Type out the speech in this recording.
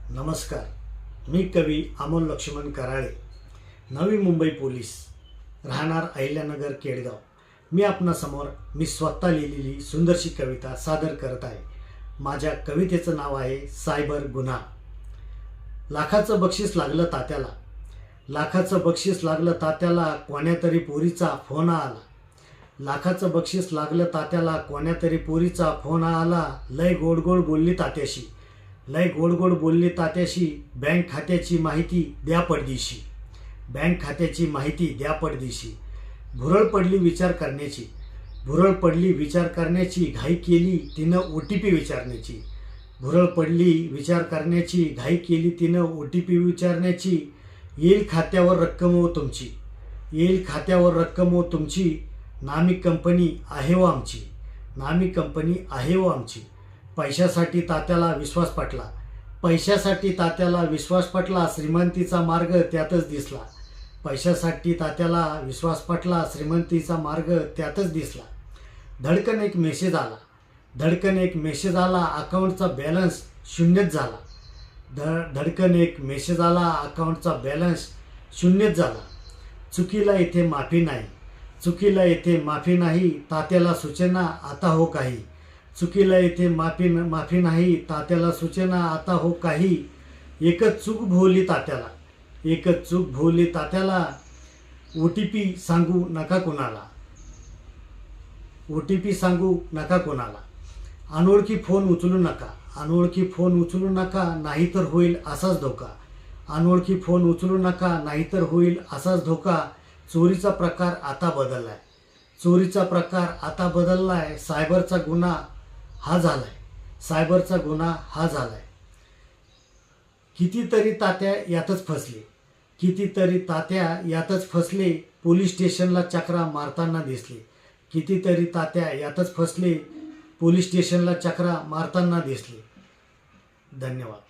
नमस्कार, मी कवी अमोल लक्ष्मण कराळे, नवी मुंबई पोलीस, राहणार अहिल्यानगर केडगाव। मी आपणासमोर मी स्वतः लिहिलेली सुंदरशी कविता सादर करत आहे। माझ्या कवितेचं नाव आहे सायबर गुन्हा। लाखाचं बक्षीस लागलं तात्याला, लाखाचं बक्षीस लागलं तात्याला, कोण्यातरी पोरीचा फोन आला। लाखाचं बक्षीस लागलं तात्याला, कोण्यातरी पोरीचा फोन आला। लय गोड गोड बोलली तात्याशी, लय गोड गोड बोलली तात्याशी, बँक खात्याची माहिती द्या पडदिशी, बँक खात्याची माहिती द्या पडदिशी। भुरळ पडली विचार करण्याची, भुरळ पडली विचार करण्याची, घाई केली तिनं OTP विचारण्याची। भुरळ पडली विचार करण्याची, घाई केली तिनं OTP विचारण्याची। येईल खात्यावर रक्कम हो तुमची, येईल खात्यावर रक्कम हो तुमची, नामी कंपनी आहे हो आमची, नामी कंपनी आहे हो आमची। पैशासाठी तात्याला विश्वास पटला, पैशासाठी तात्याला विश्वास पटला, श्रीमंतीचा मार्ग त्यातच दिसला। पैशासाठी तात्याला विश्वास पटला, श्रीमंतीचा मार्ग त्यातच दिसला। धडकन एक मेसेज आला, धडकन एक मेसेज आला, अकाउंटचा बॅलन्स शून्यच झाला। धडकन एक मेसेज आला, अकाउंटचा बॅलन्स शून्यच झाला। चुकीला इथे माफी नाही, चुकीला इथे माफी नाही, तात्याला सूचना आता हो काही। चुकीला इथे माफी नाही, तात्याला सूचना आता हो काही। एकच चूक भोवली तात्याला, एकच चूक भोवली तात्याला, OTP सांगू नका कोणाला, OTP सांगू नका कोणाला। अनोळखी फोन उचलू नका, अनोळखी फोन उचलू नका, नाहीतर होईल असाच धोका। अनोळखी फोन उचलू नका, नाहीतर होईल असाच धोका। चोरीचा प्रकार आता बदललाय, चोरीचा प्रकार आता बदललाय, सायबरचा गुन्हा हा झालाय, सायबरचा गुन्हा हा झालाय। कितीतरी तात्या यातच फसले, कितीतरी तात्या यातच फसले, पोलीस स्टेशनला चक्रा मारताना दिसले। कितीतरी तात्या यातच फसले, पोलीस स्टेशनला चक्रा मारताना दिसले। धन्यवाद।